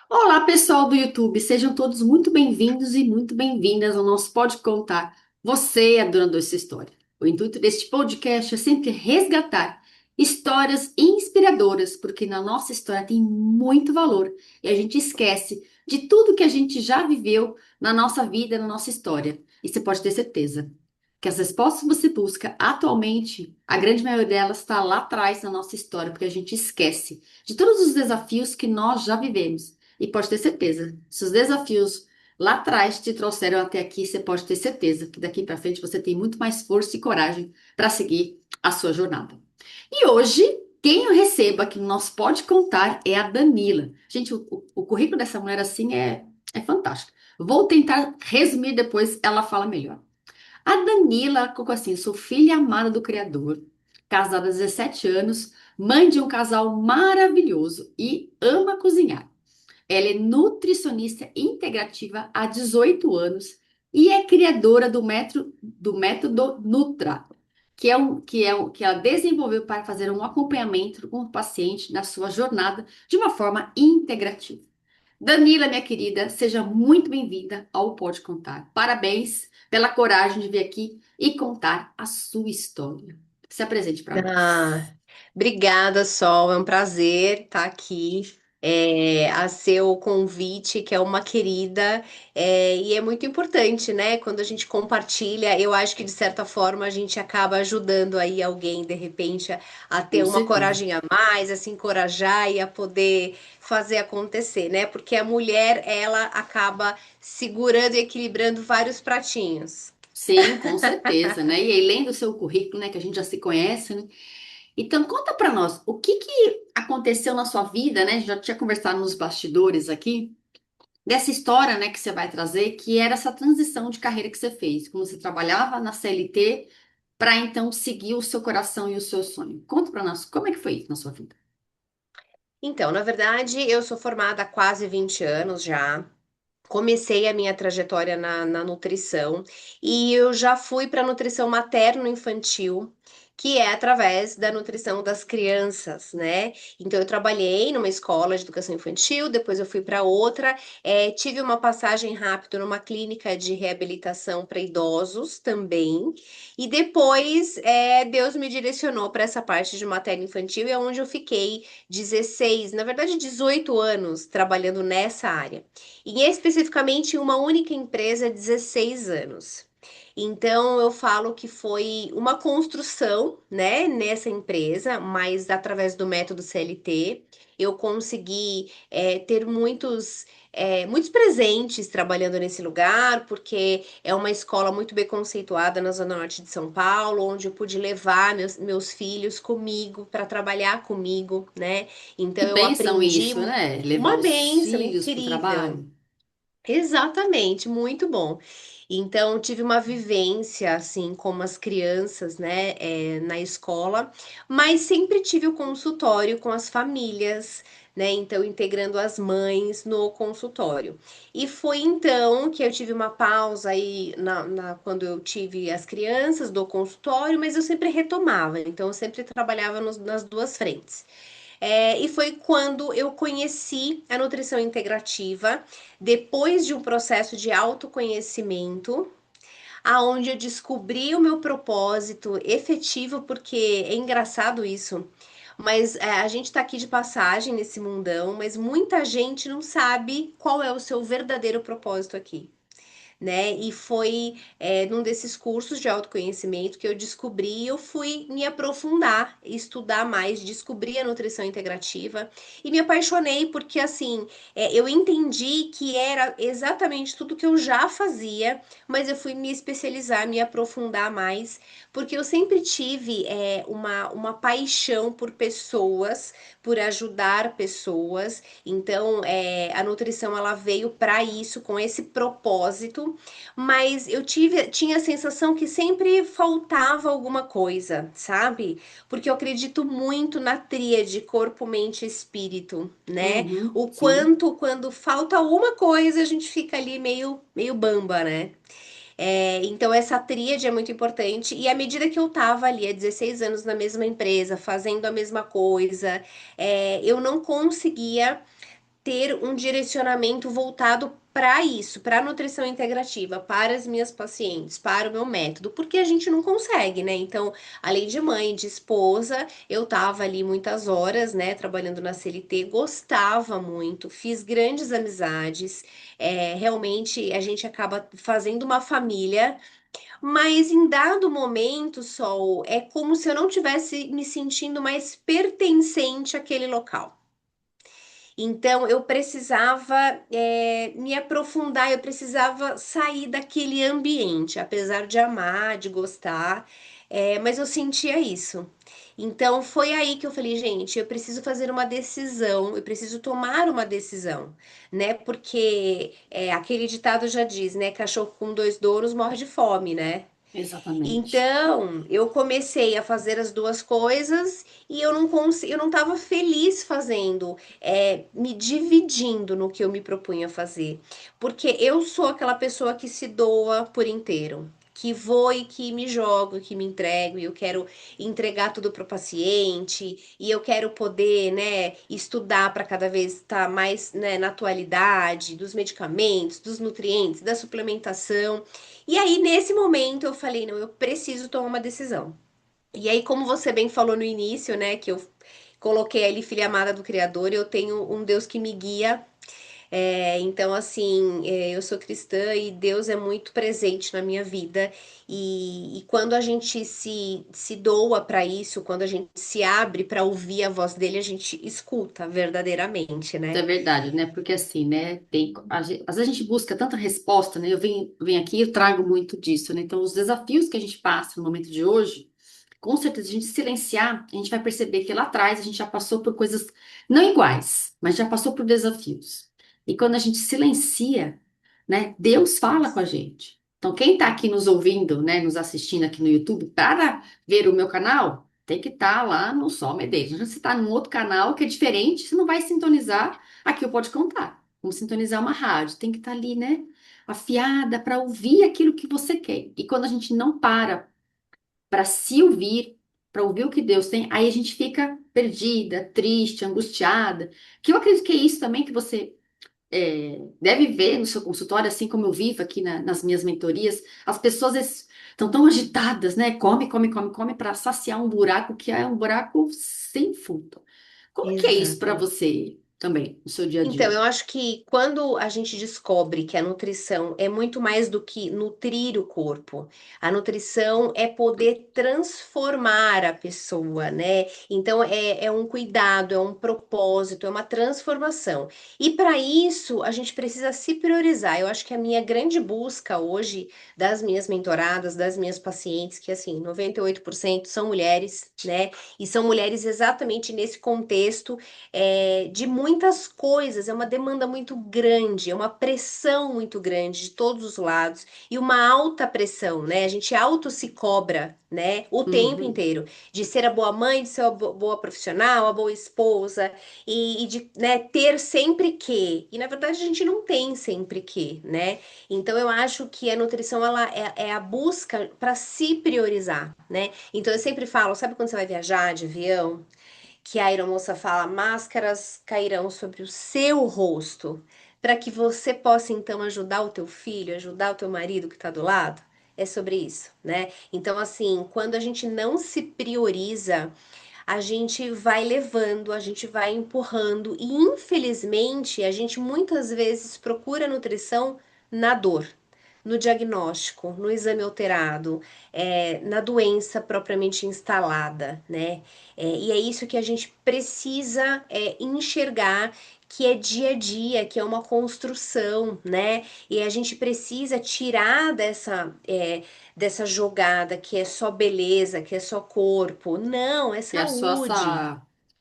Olá, pessoal do YouTube, sejam todos muito bem-vindos e muito bem-vindas ao nosso Pode Contar. Você é a dona dessa história. O intuito deste podcast é sempre resgatar histórias inspiradoras, porque na nossa história tem muito valor e a gente esquece de tudo que a gente já viveu na nossa vida, na nossa história. E você pode ter certeza que as respostas que você busca atualmente, a grande maioria delas está lá atrás na nossa história, porque a gente esquece de todos os desafios que nós já vivemos. E pode ter certeza, se os desafios lá atrás te trouxeram até aqui, você pode ter certeza que daqui para frente você tem muito mais força e coragem para seguir a sua jornada. E hoje, quem eu recebo aqui no nosso Pode Contar é a Danila. Gente, o currículo dessa mulher assim é fantástico. Vou tentar resumir depois, ela fala melhor. A Danila colocou assim: sou filha amada do Criador, casada há 17 anos, mãe de um casal maravilhoso e ama cozinhar. Ela é nutricionista integrativa há 18 anos e é criadora do método Nutra, que ela desenvolveu para fazer um acompanhamento com o paciente na sua jornada de uma forma integrativa. Danila, minha querida, seja muito bem-vinda ao Pode Contar. Parabéns pela coragem de vir aqui e contar a sua história. Se apresente para nós. Ah, obrigada, Sol. É um prazer estar aqui. A seu convite, que é uma querida, e é muito importante, né? Quando a gente compartilha, eu acho que de certa forma a gente acaba ajudando aí alguém, de repente, a ter Com uma certeza. coragem a mais, a se encorajar e a poder fazer acontecer, né? Porque a mulher, ela acaba segurando e equilibrando vários pratinhos. Sim, com certeza, né? E além do seu currículo, né, que a gente já se conhece, né? Então, conta pra nós, o que que aconteceu na sua vida, né? A gente já tinha conversado nos bastidores aqui, dessa história, né, que você vai trazer, que era essa transição de carreira que você fez, como você trabalhava na CLT para então seguir o seu coração e o seu sonho. Conta pra nós, como é que foi isso na sua vida? Então, na verdade, eu sou formada há quase 20 anos já. Comecei a minha trajetória na nutrição e eu já fui para nutrição materno-infantil, que é através da nutrição das crianças, né? Então, eu trabalhei numa escola de educação infantil, depois eu fui para outra, tive uma passagem rápida numa clínica de reabilitação para idosos também, e depois Deus me direcionou para essa parte de materno-infantil, e é onde eu fiquei 16, na verdade 18 anos trabalhando nessa área. E especificamente em uma única empresa, 16 anos. Então eu falo que foi uma construção, né, nessa empresa, mas através do método CLT, eu consegui ter muitos presentes trabalhando nesse lugar, porque é uma escola muito bem conceituada na Zona Norte de São Paulo, onde eu pude levar meus filhos comigo para trabalhar comigo, né? Então Que eu bênção aprendi isso, né? Levar uma os bênção filhos para o incrível. trabalho. Exatamente, muito bom. Então, tive uma vivência, assim, como as crianças, né, na escola, mas sempre tive o consultório com as famílias, né, então, integrando as mães no consultório. E foi então que eu tive uma pausa aí quando eu tive as crianças do consultório, mas eu sempre retomava, então, eu sempre trabalhava nas duas frentes. E foi quando eu conheci a nutrição integrativa, depois de um processo de autoconhecimento, aonde eu descobri o meu propósito efetivo, porque é engraçado isso, mas a gente tá aqui de passagem nesse mundão, mas muita gente não sabe qual é o seu verdadeiro propósito aqui, né? E foi num desses cursos de autoconhecimento que eu descobri, eu fui me aprofundar, estudar mais, descobri a nutrição integrativa e me apaixonei porque assim eu entendi que era exatamente tudo que eu já fazia, mas eu fui me especializar, me aprofundar mais, porque eu sempre tive uma paixão por pessoas, por ajudar pessoas. Então, a nutrição ela veio para isso, com esse propósito, mas tinha a sensação que sempre faltava alguma coisa, sabe? Porque eu acredito muito na tríade corpo, mente e espírito, né? Uhum, O sim. quanto quando falta alguma coisa a gente fica ali meio bamba, né? Então essa tríade é muito importante e à medida que eu tava ali há 16 anos na mesma empresa, fazendo a mesma coisa, eu não conseguia ter um direcionamento voltado para isso, para a nutrição integrativa, para as minhas pacientes, para o meu método, porque a gente não consegue, né? Então, além de mãe, de esposa, eu tava ali muitas horas, né, trabalhando na CLT, gostava muito, fiz grandes amizades, realmente a gente acaba fazendo uma família, mas em dado momento, Sol, é como se eu não tivesse me sentindo mais pertencente àquele local. Então, eu precisava me aprofundar, eu precisava sair daquele ambiente, apesar de amar, de gostar, mas eu sentia isso. Então, foi aí que eu falei, gente, eu preciso fazer uma decisão, eu preciso tomar uma decisão, né? Porque aquele ditado já diz, né? Cachorro com dois donos morre de fome, né? Exatamente. Então, eu comecei a fazer as duas coisas e eu não estava feliz fazendo, me dividindo no que eu me propunha fazer. Porque eu sou aquela pessoa que se doa por inteiro. Que vou e que me jogo, que me entrego, e eu quero entregar tudo para o paciente, e eu quero poder, né, estudar para cada vez estar mais, né, na atualidade dos medicamentos, dos nutrientes, da suplementação. E aí, nesse momento, eu falei, não, eu preciso tomar uma decisão. E aí, como você bem falou no início, né, que eu coloquei ali filha amada do Criador, eu tenho um Deus que me guia. Então, assim, eu sou cristã e Deus é muito presente na minha vida. E quando a gente se doa para isso, quando a gente se abre para ouvir a voz dele, a gente escuta verdadeiramente, Isso é né? verdade, né? Porque assim, né? Às vezes a gente busca tanta resposta, né? Eu venho aqui e eu trago muito disso, né? Então, os desafios que a gente passa no momento de hoje, com certeza, a gente silenciar, a gente vai perceber que lá atrás a gente já passou por coisas não iguais, mas já passou por desafios. E quando a gente silencia, né? Deus fala com a gente. Então, quem está aqui nos ouvindo, né? Nos assistindo aqui no YouTube, para ver o meu canal, tem que estar lá no Sol Medeiros. Se você está num outro canal que é diferente, você não vai sintonizar aqui o Pode Contar. Vamos sintonizar uma rádio. Tem que estar ali, né? Afiada para ouvir aquilo que você quer. E quando a gente não para se ouvir, para ouvir o que Deus tem, aí a gente fica perdida, triste, angustiada. Que eu acredito que é isso também que você deve ver no seu consultório, assim como eu vivo aqui nas minhas mentorias. As pessoas estão tão agitadas, né? Come, come, come, come para saciar um buraco que é um buraco sem fundo. Como que é isso para Exato. você também, no seu dia a Então, dia? eu acho que quando a gente descobre que a nutrição é muito mais do que nutrir o corpo, a nutrição é poder transformar a pessoa, né? Então, é um cuidado, é um propósito, é uma transformação. E para isso, a gente precisa se priorizar. Eu acho que a minha grande busca hoje das minhas mentoradas, das minhas pacientes, que assim, 98% são mulheres, né? E são mulheres exatamente nesse contexto de muitas coisas, é uma demanda muito grande, é uma pressão muito grande de todos os lados e uma alta pressão, né? A gente auto se cobra, né? O tempo Uhum. inteiro de ser a boa mãe, de ser a boa profissional, a boa esposa e de, né, ter sempre que. E na verdade a gente não tem sempre que, né? Então eu acho que a nutrição ela é a busca para se priorizar, né? Então eu sempre falo, sabe quando você vai viajar de avião? Que a aeromoça fala: máscaras cairão sobre o seu rosto, para que você possa então ajudar o teu filho, ajudar o teu marido que está do lado. É sobre isso, né? Então, assim, quando a gente não se prioriza, a gente vai levando, a gente vai empurrando, e infelizmente a gente muitas vezes procura nutrição na dor, no diagnóstico, no exame alterado, na doença propriamente instalada, né? E é isso que a gente precisa enxergar que é dia a dia, que é uma construção, né? E a gente precisa tirar dessa jogada que é só beleza, que é só corpo. Não, é É só saúde.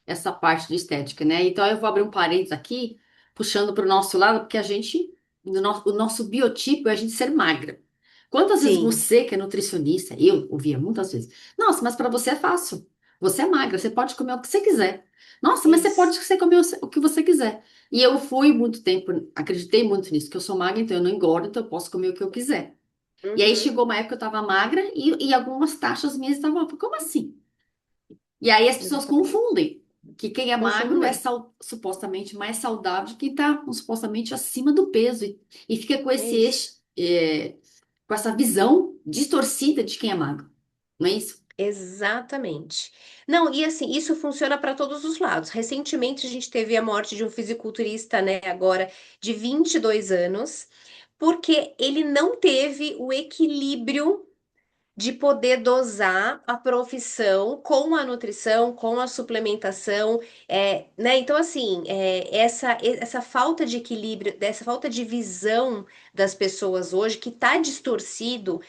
essa parte de estética, né? Então eu vou abrir um parênteses aqui, puxando para o nosso lado, porque o nosso biotipo é a gente ser magra. Quantas vezes Sim, você, que é nutricionista, eu ouvia muitas vezes, nossa, mas para você é fácil. Você é magra, você pode comer o que você quiser. Nossa, é mas você pode isso. você comer o que você quiser. E eu fui muito tempo, acreditei muito nisso, que eu sou magra, então eu não engordo, então eu posso comer o que eu quiser. E aí Uhum, chegou uma época que eu estava magra e algumas taxas minhas estavam, como assim? E aí as pessoas exatamente. confundem. Que quem é Consumo magro é muito. supostamente mais saudável que quem está supostamente acima do peso. E fica com É isso. com essa visão distorcida de quem é magro. Não é isso? Exatamente. Não, e assim, isso funciona para todos os lados. Recentemente a gente teve a morte de um fisiculturista, né, agora de 22 anos, porque ele não teve o equilíbrio de poder dosar a profissão com a nutrição, com a suplementação, né? Então, assim, essa falta de equilíbrio, dessa falta de visão das pessoas hoje, que está distorcido,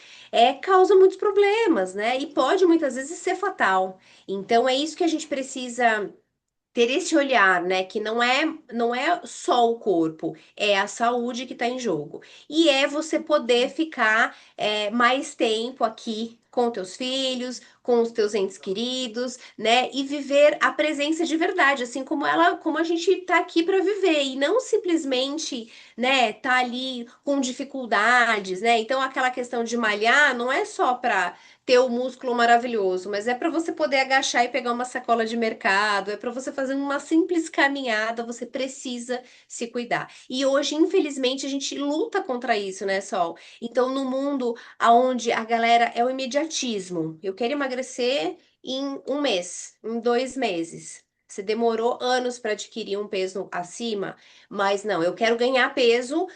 causa muitos problemas, né? E pode muitas vezes ser fatal. Então, é isso que a gente precisa ter esse olhar, né, que não é só o corpo, é a saúde que está em jogo. E é você poder ficar mais tempo aqui com teus filhos, com os teus entes queridos, né, e viver a presença de verdade, assim como a gente está aqui para viver e não simplesmente, né, tá ali com dificuldades, né? Então aquela questão de malhar não é só para ter o músculo maravilhoso, mas é para você poder agachar e pegar uma sacola de mercado, é para você fazer uma simples caminhada, você precisa se cuidar. E hoje, infelizmente, a gente luta contra isso, né, Sol? Então, no mundo onde a galera é o imediatismo, eu quero emagrecer em um mês, em 2 meses. Você demorou anos para adquirir um peso acima, mas não, eu quero ganhar peso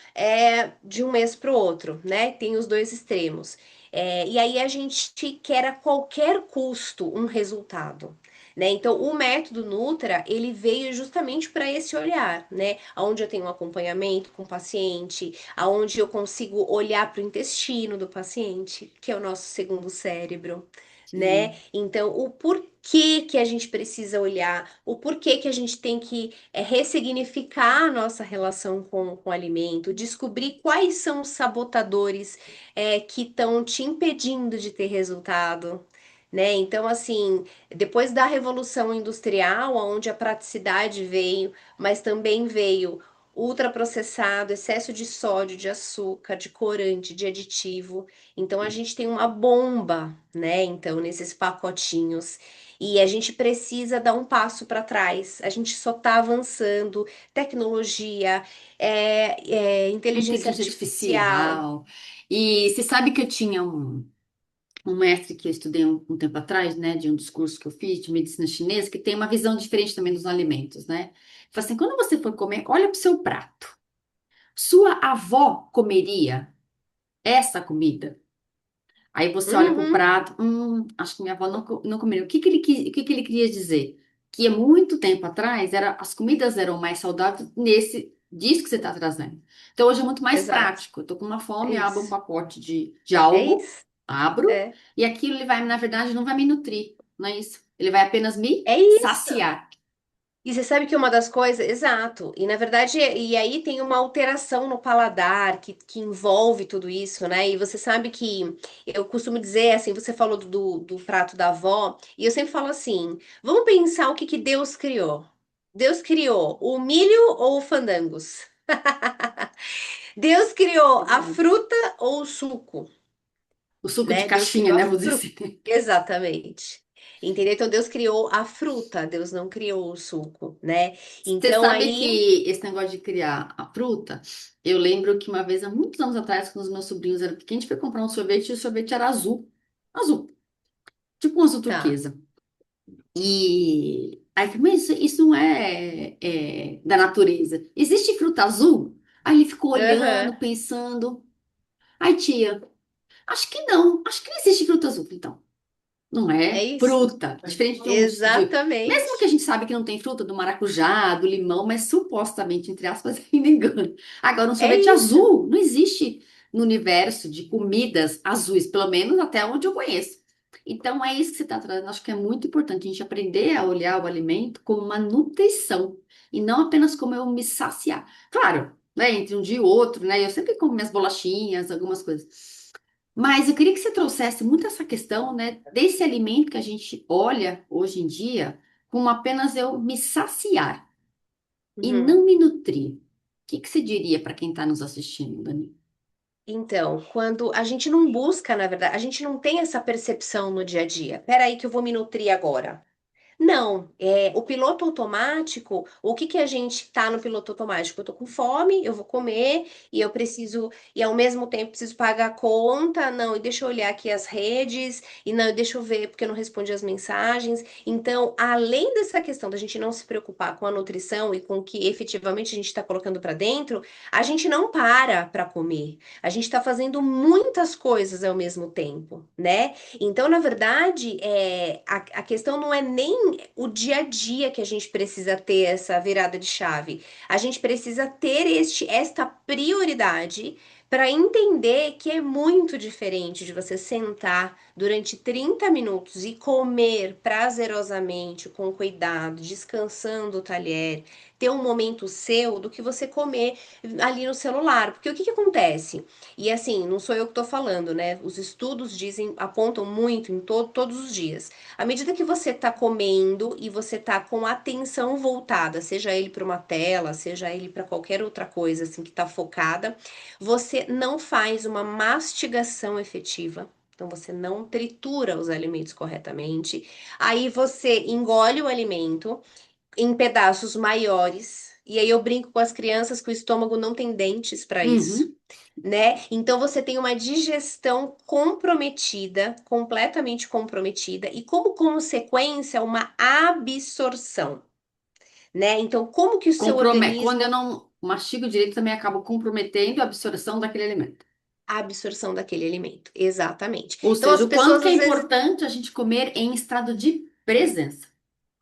de um mês para o outro, né? Tem os dois extremos. E aí a gente quer a qualquer custo um resultado. Né? Então, o método Nutra, ele veio justamente para esse olhar, né? Onde eu tenho um acompanhamento com o paciente, aonde eu consigo olhar para o intestino do paciente, que é o nosso segundo cérebro, né? Sim. Então, o porquê que a gente precisa olhar, o porquê que a gente tem que ressignificar a nossa relação com o alimento, descobrir quais são os sabotadores que estão te impedindo de ter resultado, né? Então, assim, depois da Revolução Industrial, onde a praticidade veio, mas também veio ultraprocessado, excesso de sódio, de açúcar, de corante, de aditivo. Então, a gente tem uma bomba, né? Então, nesses pacotinhos. E a gente precisa dar um passo para trás. A gente só está avançando. Tecnologia, inteligência Inteligência artificial. artificial. E você sabe que eu tinha um mestre que eu estudei um tempo atrás, né, de um dos cursos que eu fiz de medicina chinesa, que tem uma visão diferente também dos alimentos, né? Fala assim, quando você for comer, olha para o seu prato. Sua avó comeria essa comida? Aí você olha para o Uhum, prato, acho que minha avó não comeria. O que que ele queria dizer? Que há muito tempo atrás as comidas eram mais saudáveis disso que você está trazendo. Então hoje é muito mais exato. prático. Eu tô com uma É fome, eu abro um isso. pacote de É algo, isso. abro, É. e aquilo ele vai, na verdade, não vai me nutrir, não é isso? Ele vai apenas me É isso. saciar. E você sabe que uma das coisas, exato, e na verdade, e aí tem uma alteração no paladar que envolve tudo isso, né? E você sabe que eu costumo dizer assim, você falou do prato da avó, e eu sempre falo assim: vamos pensar o que Deus criou. Deus criou o milho ou o fandangos? Deus criou a Verdade. fruta ou o suco? O suco de Né? Deus caixinha, criou a né? Vou dizer fruta. assim. Exatamente. Entendeu? Então Deus criou a fruta, Deus não criou o suco, né? Você Então sabe aí, que esse negócio de criar a fruta, eu lembro que uma vez, há muitos anos atrás, quando os meus sobrinhos eram pequenos, a gente foi comprar um sorvete e o sorvete era azul. Azul. Tipo um azul tá. turquesa. E aí eu falei, mas isso não da natureza. Existe fruta azul? Aí ele ficou Aham. olhando, pensando. Ai, tia, acho que não. Acho que não existe fruta azul. Então, não É é isso. fruta. Diferente mesmo que a Exatamente. gente sabe que não tem fruta do maracujá, do limão, mas supostamente, entre aspas, ainda engano. Agora, um É sorvete isso. azul não existe no universo de comidas azuis, pelo menos até onde eu conheço. Então, é isso que você está trazendo. Acho que é muito importante a gente aprender a olhar o alimento como uma nutrição e não apenas como eu me saciar. Claro, né, entre um dia e outro, né? Eu sempre como minhas bolachinhas, algumas coisas. Mas eu queria que você trouxesse muito essa questão, né, desse alimento que a gente olha hoje em dia como apenas eu me saciar e Uhum. não me nutrir. O que que você diria para quem está nos assistindo, Dani? Então, quando a gente não busca, na verdade, a gente não tem essa percepção no dia a dia. Peraí que eu vou me nutrir agora. Não, o piloto automático, o que que a gente tá no piloto automático? Eu tô com fome, eu vou comer e eu preciso, e ao mesmo tempo preciso pagar a conta, não, e deixa eu olhar aqui as redes, e não, deixa eu ver porque eu não respondi as mensagens. Então, além dessa questão da gente não se preocupar com a nutrição e com o que efetivamente a gente está colocando para dentro, a gente não para comer. A gente está fazendo muitas coisas ao mesmo tempo, né? Então, na verdade, a questão não é nem o dia a dia que a gente precisa ter essa virada de chave. A gente precisa ter esta prioridade para entender que é muito diferente de você sentar durante 30 minutos e comer prazerosamente, com cuidado, descansando o talher, ter um momento seu, do que você comer ali no celular. Porque o que que acontece? E assim, não sou eu que estou falando, né? Os estudos dizem, apontam muito em todos os dias. À medida que você está comendo e você está com a atenção voltada, seja ele para uma tela, seja ele para qualquer outra coisa assim que está focada, você não faz uma mastigação efetiva. Então você não tritura os alimentos corretamente. Aí você engole o alimento em pedaços maiores. E aí eu brinco com as crianças que o estômago não tem dentes para isso, Uhum. né? Então você tem uma digestão comprometida, completamente comprometida, e como consequência, uma absorção, né? Então, como que o seu Quando eu organismo não mastigo direito, também acabo comprometendo a absorção daquele alimento. a absorção daquele alimento? Exatamente. Ou Então seja, as o quanto pessoas que é às vezes importante a gente comer em estado de presença.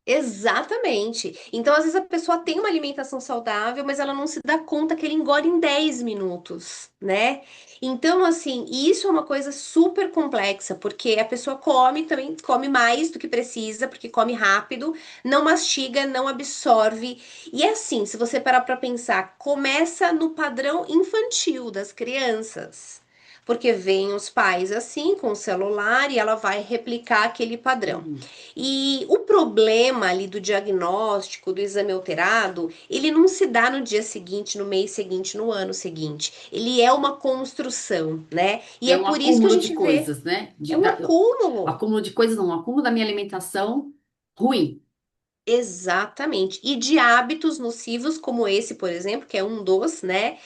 exatamente. Então, às vezes a pessoa tem uma alimentação saudável, mas ela não se dá conta que ele engole em 10 minutos, né? Então, assim, isso é uma coisa super complexa, porque a pessoa come também, come mais do que precisa, porque come rápido, não mastiga, não absorve. E é assim, se você parar para pensar, começa no padrão infantil das crianças. Porque vem os pais assim, com o celular, e ela vai replicar aquele padrão. Uhum. E o problema ali do diagnóstico, do exame alterado, ele não se dá no dia seguinte, no mês seguinte, no ano seguinte. Ele é uma construção, né? E É é um por isso que a acúmulo de gente vê, coisas, né? é um acúmulo. Acúmulo de coisas, não, um acúmulo da minha alimentação ruim. Exatamente. E de hábitos nocivos como esse, por exemplo, que é um dos, né?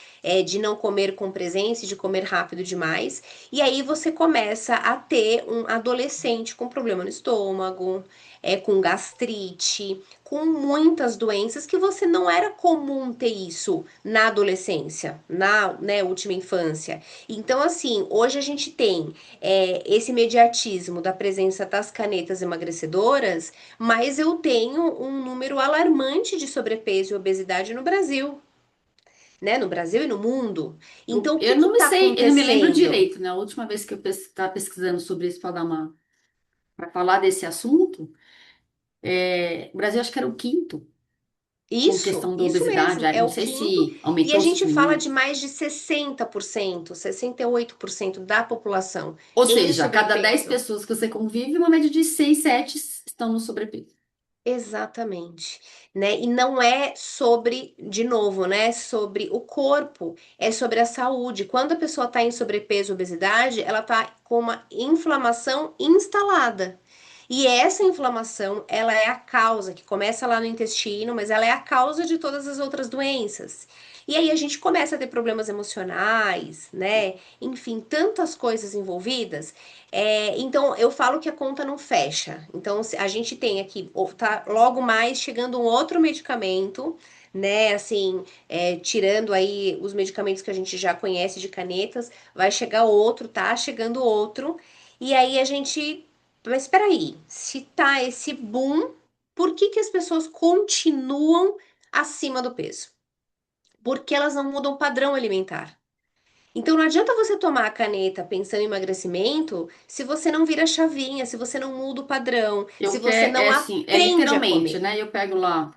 De não comer com presença, e de comer rápido demais. E aí você começa a ter um adolescente com problema no estômago, com gastrite, com muitas doenças que você não era comum ter isso na adolescência, na, né, última infância. Então, assim, hoje a gente tem esse mediatismo da presença das canetas emagrecedoras, mas eu tenho um número alarmante de sobrepeso e obesidade no Brasil, né? No Brasil e no mundo. Então, o que Eu que não me tá sei, eu não me lembro acontecendo? direito, né? A última vez que eu estava pesquisando sobre isso para dar uma, para falar desse assunto, o Brasil acho que era o quinto com questão da Isso obesidade. mesmo, Ah, é não o sei quinto, se e a aumentou, se gente fala diminuiu. de mais de 60%, 68% da população Ou em seja, a cada 10 sobrepeso. pessoas que você convive, uma média de 6, 7 estão no sobrepeso. Exatamente, né? E não é sobre, de novo, né? Sobre o corpo, é sobre a saúde. Quando a pessoa está em sobrepeso, obesidade, ela está com uma inflamação instalada. E essa inflamação, ela é a causa, que começa lá no intestino, mas ela é a causa de todas as outras doenças. E aí a gente começa a ter problemas emocionais, né? Enfim, tantas coisas envolvidas. Então, eu falo que a conta não fecha. Então, a gente tem aqui, tá logo mais chegando um outro medicamento, né? Assim, tirando aí os medicamentos que a gente já conhece de canetas, vai chegar outro, tá chegando outro. E aí a gente. Mas espera aí, se tá esse boom, por que que as pessoas continuam acima do peso? Porque elas não mudam o padrão alimentar. Então não adianta você tomar a caneta pensando em emagrecimento se você não vira a chavinha, se você não muda o padrão, se Eu você quero, não assim, aprende a literalmente, comer. né? Eu pego lá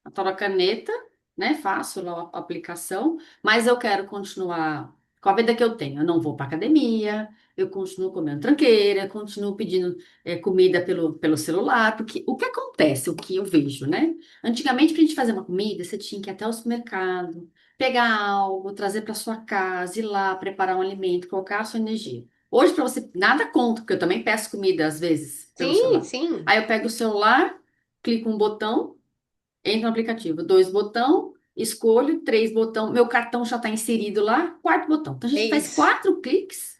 a tal da caneta, né? Faço lá a aplicação, mas eu quero continuar com a vida que eu tenho. Eu não vou para academia, eu continuo comendo tranqueira, eu continuo pedindo comida pelo celular, porque o que acontece, o que eu vejo, né? Antigamente, para a gente fazer uma comida, você tinha que ir até o supermercado, pegar algo, trazer para sua casa, ir lá, preparar um alimento, colocar a sua energia. Hoje, para você, nada conta, porque eu também peço comida às vezes pelo Sim, celular. sim. Aí eu pego o celular. clico um botão, entro no aplicativo. Dois botão, escolho, três botão, meu cartão já está inserido lá, quarto botão. Então a É gente faz isso. quatro cliques,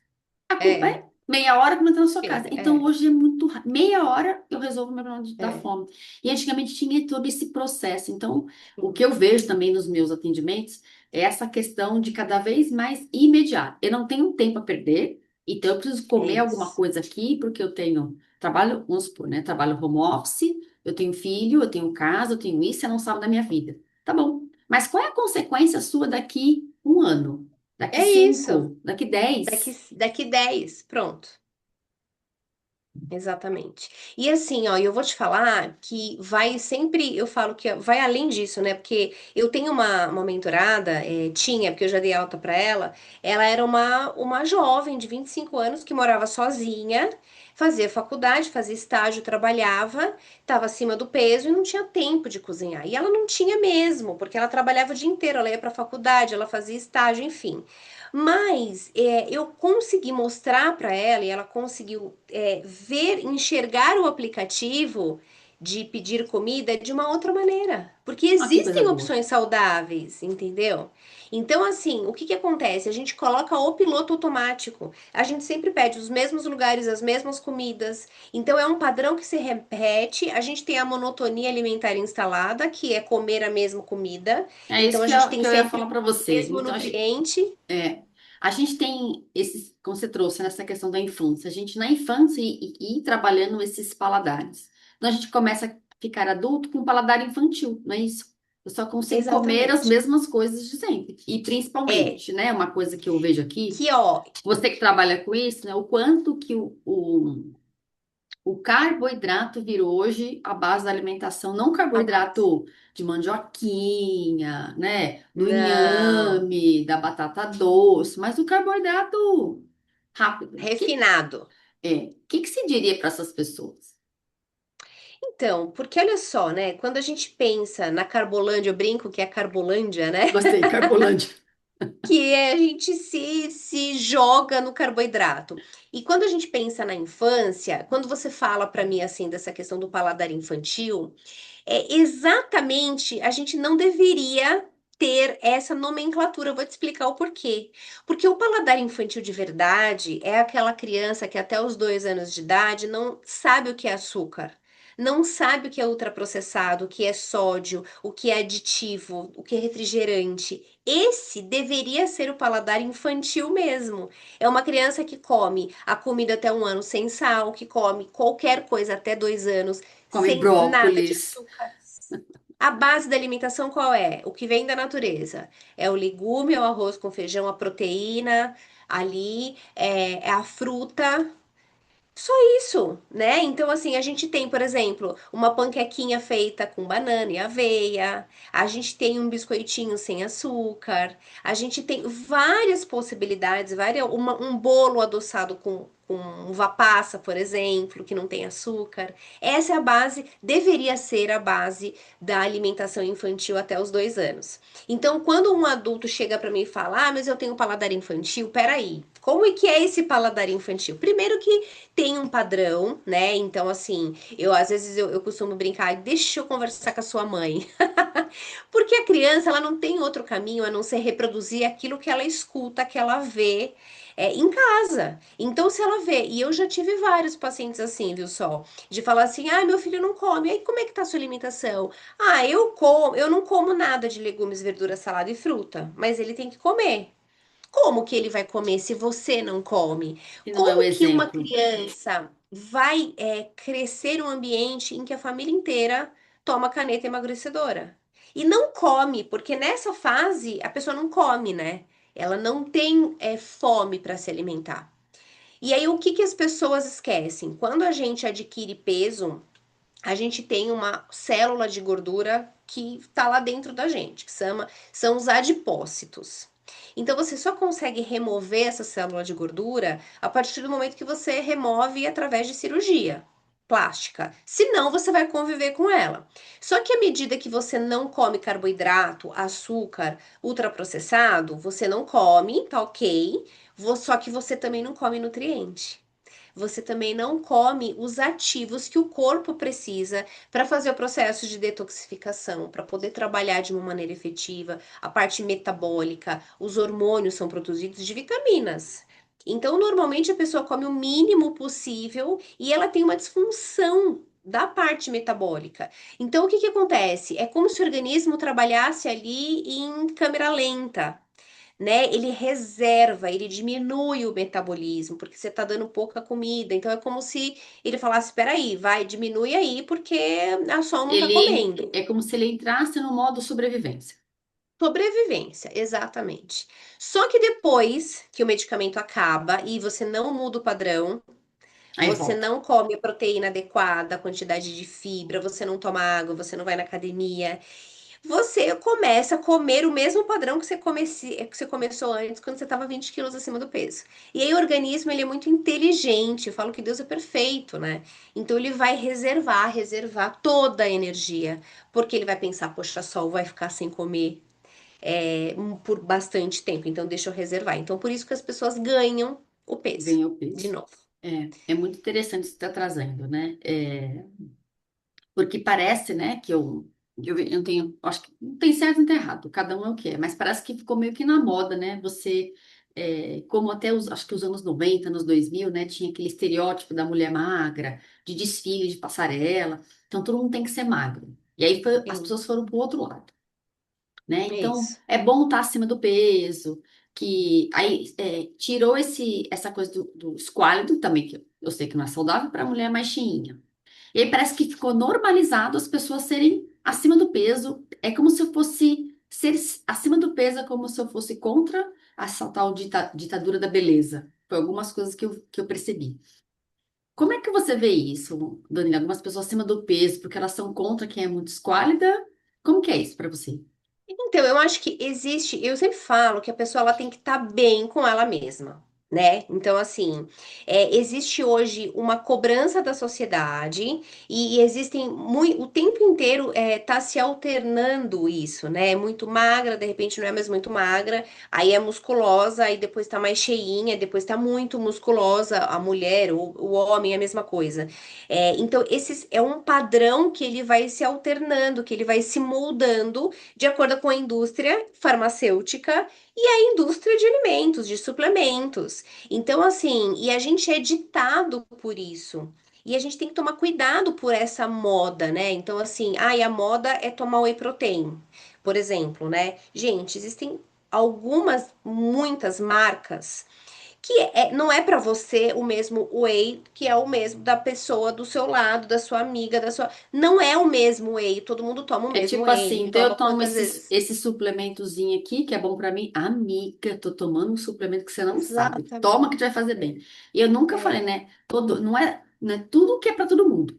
É, é meia hora que eu entro na sua casa. Então é, hoje é muito meia hora eu resolvo o meu problema da é. fome. E antigamente tinha todo esse processo. Então, o Sim. que eu vejo também nos meus atendimentos é essa questão de cada vez mais imediato. Eu não tenho tempo a perder, então eu preciso É comer alguma isso. coisa aqui, porque eu tenho trabalho, vamos supor, né? Trabalho home office, eu tenho filho, eu tenho casa, eu tenho isso, você não sabe da minha vida. Tá bom. Mas qual é a consequência sua daqui um ano? Daqui É isso. cinco? Daqui 10? Daqui 10 pronto. Exatamente. E assim, ó, eu vou te falar que vai sempre, eu falo que vai além disso, né? Porque eu tenho uma mentorada, tinha, porque eu já dei alta pra ela era uma jovem de 25 anos que morava sozinha, fazia faculdade, fazia estágio, trabalhava, estava acima do peso e não tinha tempo de cozinhar. E ela não tinha mesmo, porque ela trabalhava o dia inteiro, ela ia pra faculdade, ela fazia estágio, enfim. Mas eu consegui mostrar para ela e ela conseguiu ver, enxergar o aplicativo de pedir comida de uma outra maneira, porque Ah, que coisa existem boa. opções saudáveis, entendeu? Então, assim, o que que acontece? A gente coloca o piloto automático. A gente sempre pede os mesmos lugares, as mesmas comidas. Então, é um padrão que se repete. A gente tem a monotonia alimentar instalada, que é comer a mesma comida. É isso Então, a gente que tem eu ia sempre falar para o você. mesmo Então, nutriente. a gente tem esses, como você trouxe nessa questão da infância, a gente na infância ir trabalhando esses paladares. Então, a gente começa a ficar adulto com um paladar infantil, não é isso? Eu só consigo comer as Exatamente. mesmas coisas de sempre. E É, principalmente, né, uma coisa que eu vejo aqui, que ó, você que trabalha com isso, né, o quanto que o carboidrato virou hoje a base da alimentação, não o a base. carboidrato de mandioquinha, né? Do Não, inhame, da batata doce, mas o carboidrato rápido. refinado. Que se diria para essas pessoas? Então, porque olha só, né? Quando a gente pensa na Carbolândia, eu brinco que é a Carbolândia, né? Gostei, carbolândia. Que a gente se joga no carboidrato. E quando a gente pensa na infância, quando você fala para mim assim dessa questão do paladar infantil, exatamente, a gente não deveria ter essa nomenclatura. Eu vou te explicar o porquê. Porque o paladar infantil de verdade é aquela criança que até os 2 anos de idade não sabe o que é açúcar. Não sabe o que é ultraprocessado, o que é sódio, o que é aditivo, o que é refrigerante. Esse deveria ser o paladar infantil mesmo. É uma criança que come a comida até 1 ano sem sal, que come qualquer coisa até 2 anos Come sem nada de brócolis. açúcar. A base da alimentação qual é? O que vem da natureza. É o legume, é o arroz com feijão, a proteína ali, é a fruta. Só isso, né? Então, assim, a gente tem, por exemplo, uma panquequinha feita com banana e aveia, a gente tem um biscoitinho sem açúcar, a gente tem várias possibilidades, um bolo adoçado com uva passa, por exemplo, que não tem açúcar. Essa é a base, deveria ser a base da alimentação infantil até os 2 anos. Então, quando um adulto chega para mim e fala, mas eu tenho paladar infantil, peraí. Como é que é esse paladar infantil? Primeiro que tem um padrão, né? Então, assim, eu às vezes eu costumo brincar, deixa eu conversar com a sua mãe. Porque a criança, ela não tem outro caminho a não ser reproduzir aquilo que ela escuta, que ela vê em casa. Então, se ela vê, e eu já tive vários pacientes assim, viu só? De falar assim, meu filho não come, aí como é que tá a sua alimentação? Eu não como nada de legumes, verduras, salada e fruta, mas ele tem que comer. Como que ele vai comer se você não come? Que não é o Como que uma exemplo. criança vai crescer em um ambiente em que a família inteira toma caneta emagrecedora? E não come, porque nessa fase a pessoa não come, né? Ela não tem fome para se alimentar. E aí o que que as pessoas esquecem? Quando a gente adquire peso, a gente tem uma célula de gordura que está lá dentro da gente, que são os adipócitos. Então você só consegue remover essa célula de gordura a partir do momento que você remove através de cirurgia plástica. Senão você vai conviver com ela. Só que à medida que você não come carboidrato, açúcar, ultraprocessado, você não come, tá ok? Só que você também não come nutriente. você também não come os ativos que o corpo precisa para fazer o processo de detoxificação, para poder trabalhar de uma maneira efetiva, a parte metabólica, os hormônios são produzidos de vitaminas. Então, normalmente a pessoa come o mínimo possível e ela tem uma disfunção da parte metabólica. Então, o que que acontece? É como se o organismo trabalhasse ali em câmera lenta, né? Ele reserva, ele diminui o metabolismo, porque você tá dando pouca comida. Então, é como se ele falasse: espera aí, vai, diminui aí, porque a sol não tá Ele comendo. é como se ele entrasse no modo sobrevivência. Sobrevivência, exatamente. Só que depois que o medicamento acaba e você não muda o padrão, Aí você volta. não come a proteína adequada, a quantidade de fibra, você não toma água, você não vai na academia, você começa a comer o mesmo padrão que você começou antes, quando você estava 20 quilos acima do peso. E aí o organismo, ele é muito inteligente, eu falo que Deus é perfeito, né? Então ele vai reservar toda a energia, porque ele vai pensar, poxa, sol vai ficar sem comer por bastante tempo, então deixa eu reservar. Então por isso que as pessoas ganham o peso, Ganhou de peso. novo. É muito interessante isso que está trazendo, né? Porque parece, né, eu tenho, acho que não tem certo e não tem errado, cada um é o que é, mas parece que ficou meio que na moda, né? Como até acho que os anos 90 anos 2000 né, tinha aquele estereótipo da mulher magra, de desfile, de passarela, então todo mundo tem que ser magro. E aí as Sim, pessoas foram para o outro lado, né? é Então isso. é bom estar acima do peso, que aí tirou essa coisa do esquálido também, que eu sei que não é saudável para mulher mais cheinha. E aí parece que ficou normalizado as pessoas serem acima do peso. É como se eu fosse ser acima do peso, é como se eu fosse contra essa tal ditadura da beleza. Foi algumas coisas que eu percebi. Como é que você vê isso, Danila? Algumas pessoas acima do peso, porque elas são contra quem é muito esquálida. Como que é isso para você? Então, eu acho que existe, eu sempre falo que a pessoa ela tem que estar bem com ela mesma, né? Então, assim, existe hoje uma cobrança da sociedade e existem o tempo inteiro tá se alternando isso, né? Muito magra, de repente não é mais muito magra, aí é musculosa, aí depois tá mais cheinha, depois tá muito musculosa, a mulher, o homem, é a mesma coisa. Então, esse é um padrão que ele vai se alternando, que ele vai se moldando de acordo com a indústria farmacêutica e a indústria de alimentos, de suplementos. Então, assim, e a gente é ditado por isso. E a gente tem que tomar cuidado por essa moda, né? Então, assim, a moda é tomar whey protein, por exemplo, né? Gente, existem muitas marcas que não é para você o mesmo whey que é o mesmo da pessoa do seu lado, da sua amiga, da sua. Não é o mesmo whey, todo mundo toma o É mesmo tipo whey assim, e então eu toma tomo quantas esse, vezes? esse suplementozinho aqui, que é bom pra mim. Amiga, tô tomando um suplemento que você não sabe. Toma que te vai Exatamente. fazer bem. E eu nunca falei, É. né? Não é tudo que é pra todo mundo.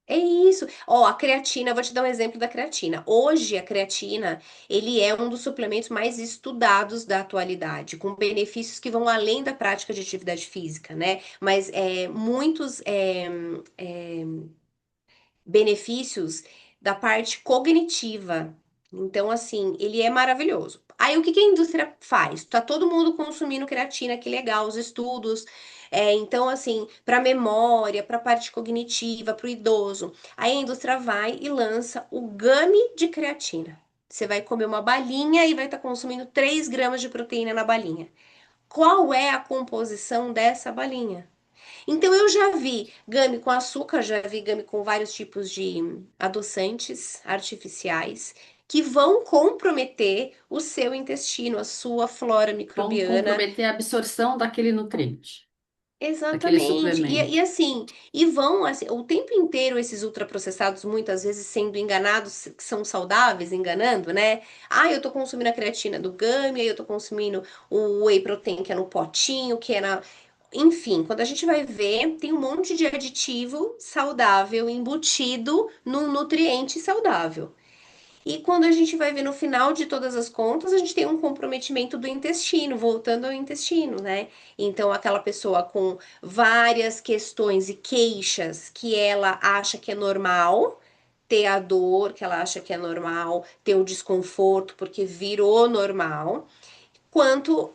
É isso. Ó, a creatina, eu vou te dar um exemplo da creatina. Hoje, a creatina, ele é um dos suplementos mais estudados da atualidade, com benefícios que vão além da prática de atividade física, né? Mas muitos benefícios da parte cognitiva. Então, assim, ele é maravilhoso. Aí, o que que a indústria faz? Tá todo mundo consumindo creatina, que legal, os estudos. Então, assim, para memória, para parte cognitiva, para o idoso. Aí a indústria vai e lança o gummy de creatina. Você vai comer uma balinha e vai estar consumindo 3 gramas de proteína na balinha. Qual é a composição dessa balinha? Então eu já vi gami com açúcar, já vi gami com vários tipos de adoçantes artificiais que vão comprometer o seu intestino, a sua flora Vão microbiana. comprometer a absorção daquele nutriente, daquele Exatamente. E suplemento. assim, e vão assim, o tempo inteiro esses ultraprocessados, muitas vezes sendo enganados, que são saudáveis, enganando, né? Eu tô consumindo a creatina do Gummy, aí eu tô consumindo o whey protein que é no potinho, que é na. Enfim, quando a gente vai ver, tem um monte de aditivo saudável embutido num nutriente saudável. E quando a gente vai ver no final de todas as contas, a gente tem um comprometimento do intestino, voltando ao intestino, né? Então, aquela pessoa com várias questões e queixas que ela acha que é normal ter a dor, que ela acha que é normal ter o desconforto, porque virou normal, quanto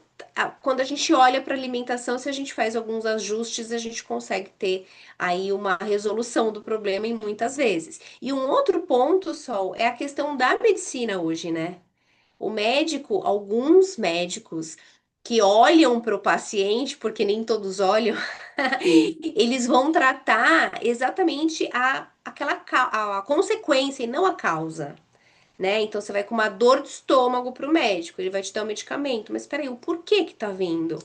quando a gente olha para alimentação, se a gente faz alguns ajustes, a gente consegue ter aí uma resolução do problema em muitas vezes. E um outro ponto, Sol, é a questão da medicina hoje, né? O médico, alguns médicos que olham para o paciente, porque nem todos olham, Sim. eles vão tratar exatamente a consequência e não a causa, né? Então você vai com uma dor de estômago para o médico, ele vai te dar um medicamento, mas peraí, o porquê que tá vindo?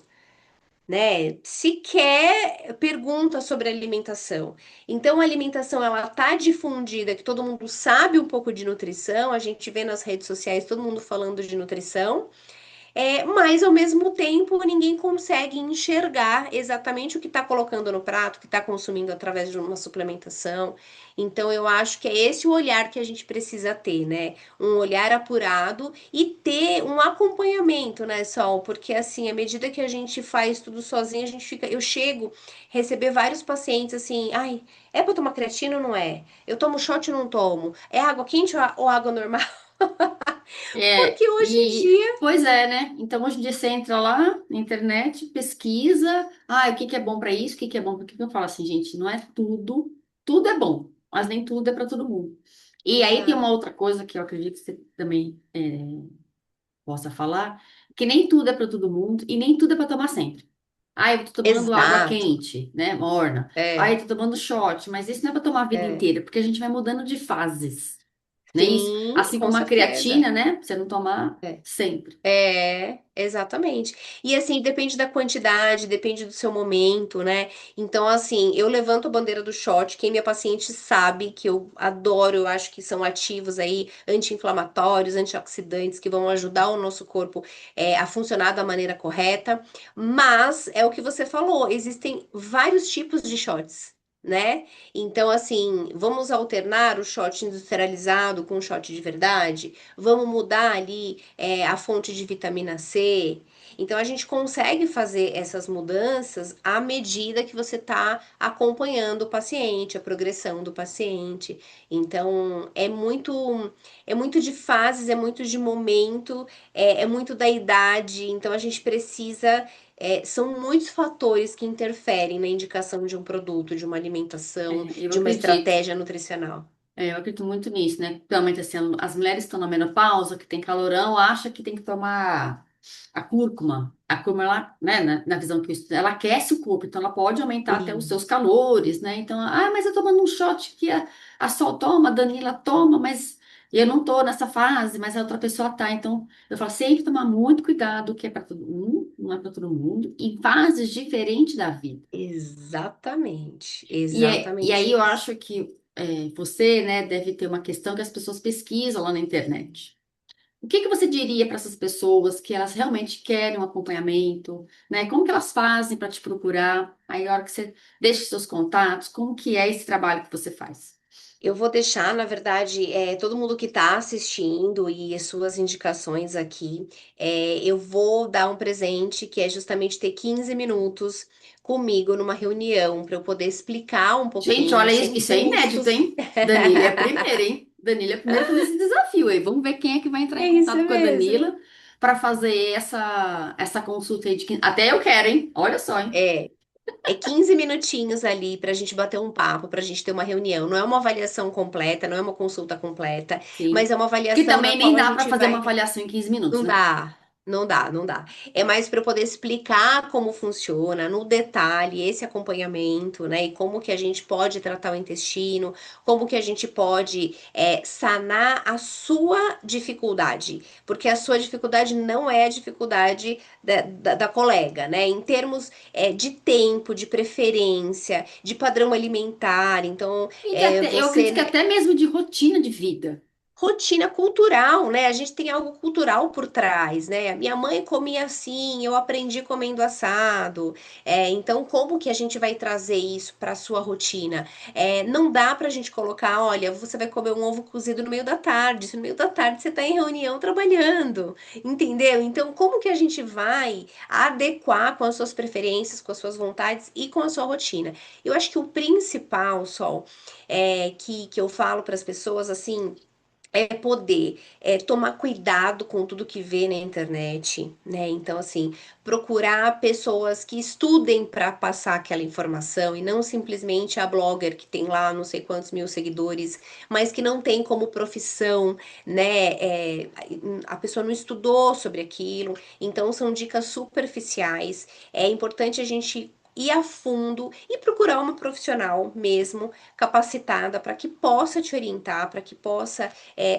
Né? Sequer pergunta sobre alimentação. Então, a alimentação ela tá difundida, que todo mundo sabe um pouco de nutrição, a gente vê nas redes sociais todo mundo falando de nutrição, mas ao mesmo tempo ninguém consegue enxergar exatamente o que está colocando no prato, o que está consumindo através de uma suplementação. Então eu acho que é esse o olhar que a gente precisa ter, né? Um olhar apurado e ter um acompanhamento, né, Sol? Porque assim, à medida que a gente faz tudo sozinho, a gente fica. Eu chego a receber vários pacientes assim, ai, é para tomar creatina ou não é? Eu tomo shot ou não tomo? É água quente ou água normal? É, Porque hoje em e dia. pois é, né? Então hoje em dia você entra lá na internet, pesquisa, o que que é bom para isso, o que que é bom para que eu falo assim, gente, não é tudo, tudo é bom, mas nem tudo é para todo mundo. E aí tem uma Exato. outra coisa que eu acredito que você também possa falar, que nem tudo é para todo mundo e nem tudo é para tomar sempre. Ah, eu tô tomando água Exato. quente, né, morna. Ah, É, eu tô tomando shot, mas isso não é para tomar a vida é. inteira, porque a gente vai mudando de fases. Nem isso. Sim, Assim com como a certeza. creatina, né? Pra você não tomar É. sempre. Exatamente. E assim, depende da quantidade, depende do seu momento, né? Então, assim, eu levanto a bandeira do shot. Quem é minha paciente sabe que eu adoro, eu acho que são ativos aí, anti-inflamatórios, antioxidantes, que vão ajudar o nosso corpo a funcionar da maneira correta. Mas é o que você falou, existem vários tipos de shots. Né? Então, assim, vamos alternar o shot industrializado com o shot de verdade? Vamos mudar ali a fonte de vitamina C. Então a gente consegue fazer essas mudanças à medida que você está acompanhando o paciente, a progressão do paciente. Então é muito de fases, é muito de momento, é muito da idade. Então a gente precisa são muitos fatores que interferem na indicação de um produto, de uma alimentação, Eu de uma acredito. estratégia nutricional. Eu acredito muito nisso, né? Realmente, assim, as mulheres que estão na menopausa, que tem calorão, acha que tem que tomar a cúrcuma. A cúrcuma, ela, né, na visão que eu estudo, ela aquece o corpo, então ela pode aumentar até os seus Isso. calores, né? Então, mas eu tô tomando um shot que a Sol toma, a Danila toma, mas eu não tô nessa fase, mas a outra pessoa tá. Então, eu falo sempre tomar muito cuidado, o que é para todo mundo, não é para todo mundo, em fases diferentes da vida. Exatamente, E aí exatamente eu isso. acho que você, né, deve ter uma questão que as pessoas pesquisam lá na internet. O que que você diria para essas pessoas que elas realmente querem um acompanhamento, né? Como que elas fazem para te procurar? Aí, a hora que você deixa os seus contatos, como que é esse trabalho que você faz? Eu vou deixar, na verdade, todo mundo que está assistindo e as suas indicações aqui, eu vou dar um presente que é justamente ter 15 minutos comigo numa reunião para eu poder explicar um Gente, pouquinho, olha isso, sem isso é inédito, custos. hein? Danila é a primeira, hein? Danila é a primeira a fazer esse desafio aí. Vamos ver quem é que vai entrar É em isso contato com a mesmo. Danila para fazer essa consulta aí de 15. Até eu quero, hein? Olha só, hein? É, é 15 minutinhos ali para a gente bater um papo, para a gente ter uma reunião. Não é uma avaliação completa, não é uma consulta completa, Sim. mas é uma Que avaliação na também nem qual a dá para gente fazer uma vai. avaliação em 15 minutos, Não né? dá, não dá, não dá. É mais para eu poder explicar como funciona, no detalhe, esse acompanhamento, né? E como que a gente pode tratar o intestino, como que a gente pode sanar a sua dificuldade. Porque a sua dificuldade não é a dificuldade da colega, né? Em termos de tempo, de preferência, de padrão alimentar. Então, Eu você, acredito que né, até mesmo de rotina de vida. rotina cultural, né? A gente tem algo cultural por trás, né? Minha mãe comia assim, eu aprendi comendo assado. Então, como que a gente vai trazer isso para a sua rotina? Não dá para a gente colocar, olha, você vai comer um ovo cozido no meio da tarde. Se no meio da tarde você está em reunião trabalhando, entendeu? Então, como que a gente vai adequar com as suas preferências, com as suas vontades e com a sua rotina? Eu acho que o principal, Sol, que eu falo para as pessoas assim é poder tomar cuidado com tudo que vê na internet, né? Então, assim, procurar pessoas que estudem para passar aquela informação e não simplesmente a blogger que tem lá não sei quantos mil seguidores, mas que não tem como profissão, né? A pessoa não estudou sobre aquilo, então são dicas superficiais. É importante a gente ir a fundo e procurar uma profissional mesmo capacitada para que possa te orientar, para que possa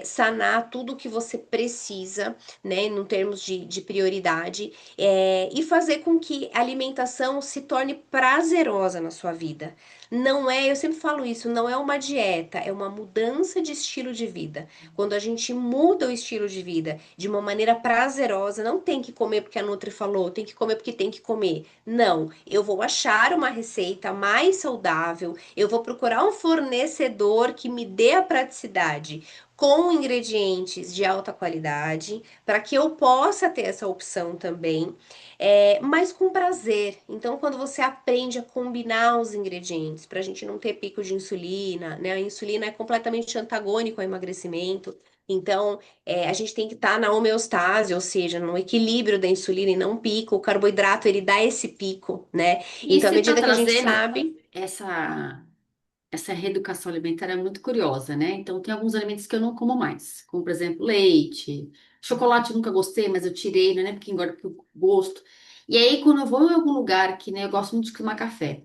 sanar tudo o que você precisa, né, em termos de prioridade, e fazer com que a alimentação se torne prazerosa na sua vida. Não é, eu sempre falo isso, não é uma dieta, é uma mudança de estilo de vida. Quando a gente muda o estilo de vida de uma maneira prazerosa, não tem que comer porque a Nutri falou, tem que comer porque tem que comer. Não, eu vou achar uma receita mais saudável, eu vou procurar um fornecedor que me dê a praticidade com ingredientes de alta qualidade, para que eu possa ter essa opção também, mas com prazer. Então, quando você aprende a combinar os ingredientes, para a gente não ter pico de insulina, né? A insulina é completamente antagônico ao emagrecimento. Então, a gente tem que estar na homeostase, ou seja, no equilíbrio da insulina e não pico. O carboidrato, ele dá esse pico, né? E Então, à você está medida que a gente trazendo sabe, essa essa reeducação alimentar é muito curiosa, né? Então, tem alguns alimentos que eu não como mais, como, por exemplo, leite. Chocolate eu nunca gostei, mas eu tirei, não é porque engorda por gosto. E aí, quando eu vou em algum lugar que, né, eu gosto muito de tomar café.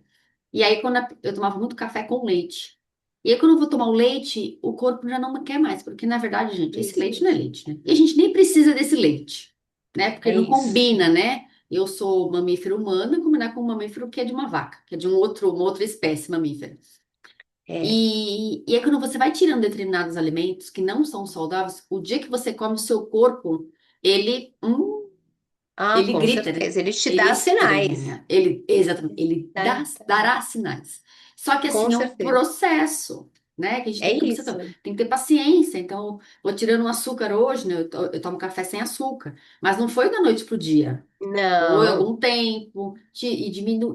E aí, eu tomava muito café com leite. E aí, quando eu vou tomar o leite, o corpo já não me quer mais, porque, na verdade, gente, esse leite não é isso, leite, né? E a gente nem precisa desse leite, né? Porque é não isso. combina, né? Eu sou mamífero humano, combinar com um mamífero que é de uma vaca, que é de uma outra espécie mamífera. É. E aí, quando você vai tirando determinados alimentos que não são saudáveis, o dia que você come, o seu corpo, ele, Ah, ele com grita, né? certeza. Ele te Ele dá sinais. estranha, ele, exatamente, ele Tá. dará sinais. Só que Com assim, é um certeza. processo, né? Que a gente É tem que, isso. tem que ter paciência. Então, vou tirando um açúcar hoje, né? Eu tomo café sem açúcar, mas não foi da noite pro dia. Foi Não, algum tempo,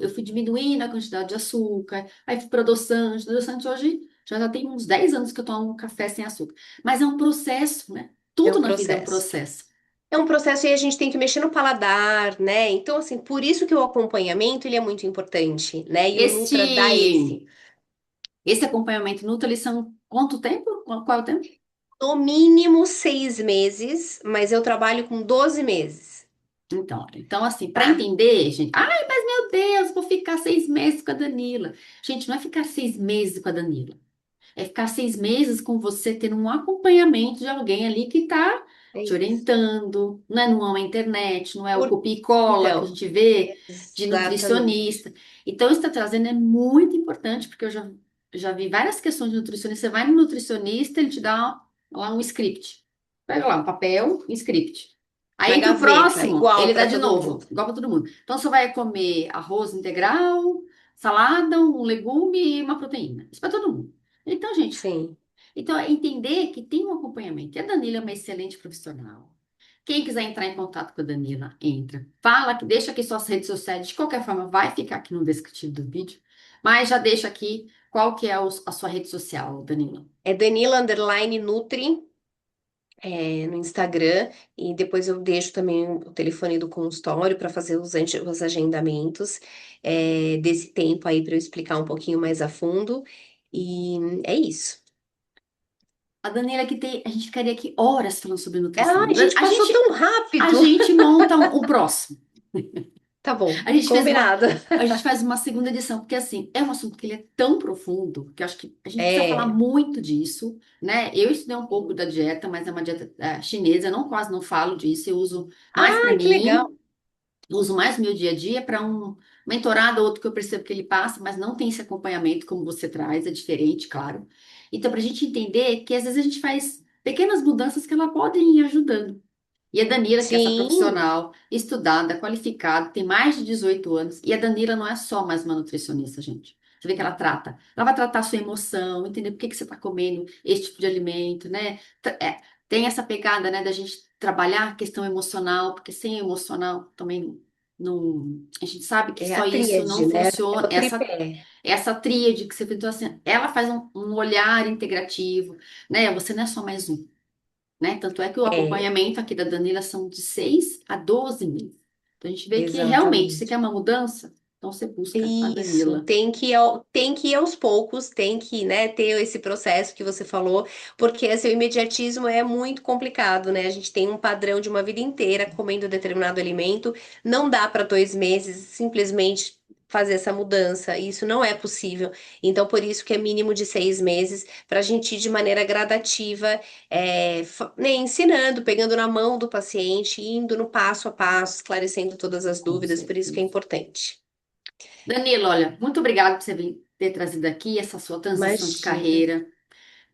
eu fui diminuindo a quantidade de açúcar, aí fui para adoçante. Adoçante hoje já tem uns 10 anos que eu tomo um café sem açúcar. Mas é um processo, né? é Tudo um na vida é um processo. processo. É um processo e a gente tem que mexer no paladar, né? Então, assim, por isso que o acompanhamento ele é muito importante, né? E o Nutra dá esse. Esse, esse acompanhamento Nutra, eles são quanto tempo? Qual é o tempo? No mínimo 6 meses, mas eu trabalho com 12 meses, Então assim, para tá? entender, gente, ai, mas meu Deus, vou ficar 6 meses com a Danila. Gente, não é ficar 6 meses com a Danila. É ficar 6 meses com você tendo um acompanhamento de alguém ali que está É te isso. orientando. Não é numa internet, não é o Por... copia e cola que a Então, gente vê de exatamente. nutricionista. Então, isso está trazendo é muito importante, porque já vi várias questões de nutricionista. Você vai no nutricionista, ele te dá lá um script. Pega lá um papel, um script. Na Aí, para o gaveta, próximo, igual ele dá para de todo novo, mundo. igual para todo mundo. Então, você vai comer arroz integral, salada, um legume e uma proteína. Isso para todo mundo. Então, gente, Sim. então é entender que tem um acompanhamento. E a Danila é uma excelente profissional. Quem quiser entrar em contato com a Danila, entra. Fala que deixa aqui suas redes sociais. De qualquer forma, vai ficar aqui no descritivo do vídeo. Mas já deixa aqui qual que é a sua rede social, Danila. É Danila_Nutri no Instagram e depois eu deixo também o telefone do consultório para fazer os agendamentos desse tempo aí para eu explicar um pouquinho mais a fundo. E é isso. A Danila que tem, a gente ficaria aqui horas falando sobre Ah, nutrição. a gente A passou gente, tão a rápido. gente monta um próximo. Tá bom, A gente fez uma, combinado. a gente faz uma segunda edição, porque assim, é um assunto que ele é tão profundo que eu acho que a gente precisa falar É. muito disso, né? Eu estudei um pouco da dieta, mas é uma dieta chinesa, eu não quase não falo disso, eu uso mais para Ah, que legal. mim, eu uso mais no meu dia a dia para um mentorado, outro que eu percebo que ele passa, mas não tem esse acompanhamento como você traz, é diferente, claro. Então, para a gente entender que às vezes a gente faz pequenas mudanças que ela podem ir ajudando. E a Danila, que é essa Sim, profissional, estudada, qualificada, tem mais de 18 anos. E a Danila não é só mais uma nutricionista, gente. Você vê que ela trata. Ela vai tratar a sua emoção, entender por que que você está comendo esse tipo de alimento, né? Tem essa pegada, né, da gente trabalhar a questão emocional, porque sem emocional também não. A gente sabe que é só a isso não tríade, né? É funciona. o tripé. Essa tríade que você fez, então, assim, ela faz um olhar integrativo, né? Você não é só mais um. né? Tanto é que o É, acompanhamento aqui da Danila são de 6 a 12 meses. Então a gente vê que realmente, você quer exatamente. uma mudança? Então você busca a Isso, Danila. tem que ir aos poucos, tem que, né, ter esse processo que você falou, porque assim, o imediatismo é muito complicado, né? A gente tem um padrão de uma vida inteira comendo determinado alimento, não dá para 2 meses simplesmente fazer essa mudança, isso não é possível. Então, por isso que é mínimo de 6 meses, para a gente ir de maneira gradativa, né, ensinando, pegando na mão do paciente, indo no passo a passo, esclarecendo todas as Com dúvidas, por isso que é certeza. importante. Danilo, olha, muito obrigada por você ter trazido aqui essa sua transição de Imagina. carreira.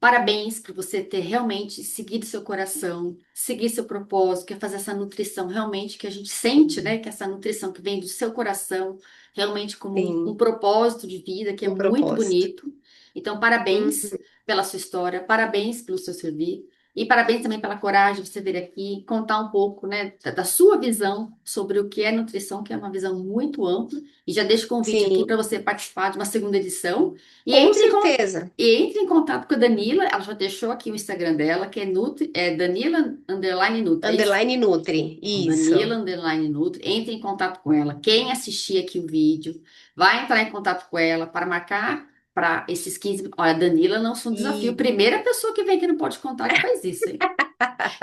Parabéns por você ter realmente seguido seu coração, seguir seu propósito, que é fazer essa nutrição realmente que a gente sente, né? Sim, Que essa nutrição que vem do seu coração, realmente como um sim, propósito de vida que é um muito propósito. bonito. Então, Uhum, parabéns pela sua história, parabéns pelo seu serviço e parabéns também pela coragem de você vir aqui contar um pouco, né, da sua visão sobre o que é nutrição, que é uma visão muito ampla. E já deixo o convite aqui para sim, você participar de uma segunda edição. E com entre em certeza. e entre em contato com a Danila, ela já deixou aqui o Instagram dela, que é, Danila Underline Nutri, é isso? Underline Nutri. Então, Danila Isso. Underline Nutri, entre em contato com ela. Quem assistir aqui o vídeo, vai entrar em contato com ela para marcar para esses 15 minutos. Olha, a Danila não são um desafio. E Primeira pessoa que vem aqui no Pode Contar que faz isso, hein?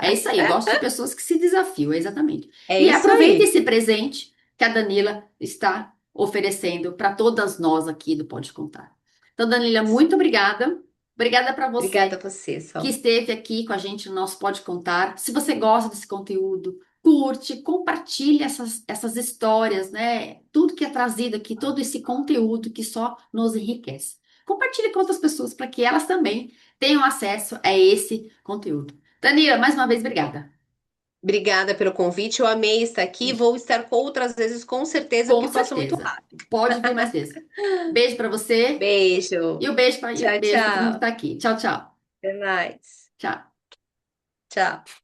É isso aí, gosto de pessoas que se desafiam, exatamente. é E isso aproveite aí. esse presente que a Danila está oferecendo para todas nós aqui do Pode Contar. Então, Danila, muito obrigada. Obrigada para Obrigada a você você, que Sol. esteve aqui com a gente no nosso Pode Contar. Se você gosta desse conteúdo, curte, compartilhe essas histórias, né? Tudo que é trazido aqui, todo esse conteúdo que só nos enriquece. Compartilhe com outras pessoas para que elas também tenham acesso a esse conteúdo. Danila, mais uma vez, obrigada. Obrigada pelo convite. Eu amei estar aqui. Vou estar com outras vezes, com certeza, Com porque passa muito certeza. rápido. Pode vir mais vezes. Beijo para você Beijo. e o beijo para Tchau, beijo para todo mundo que tchau. está aqui. Tchau, tchau. Até mais. Tchau. Tchau.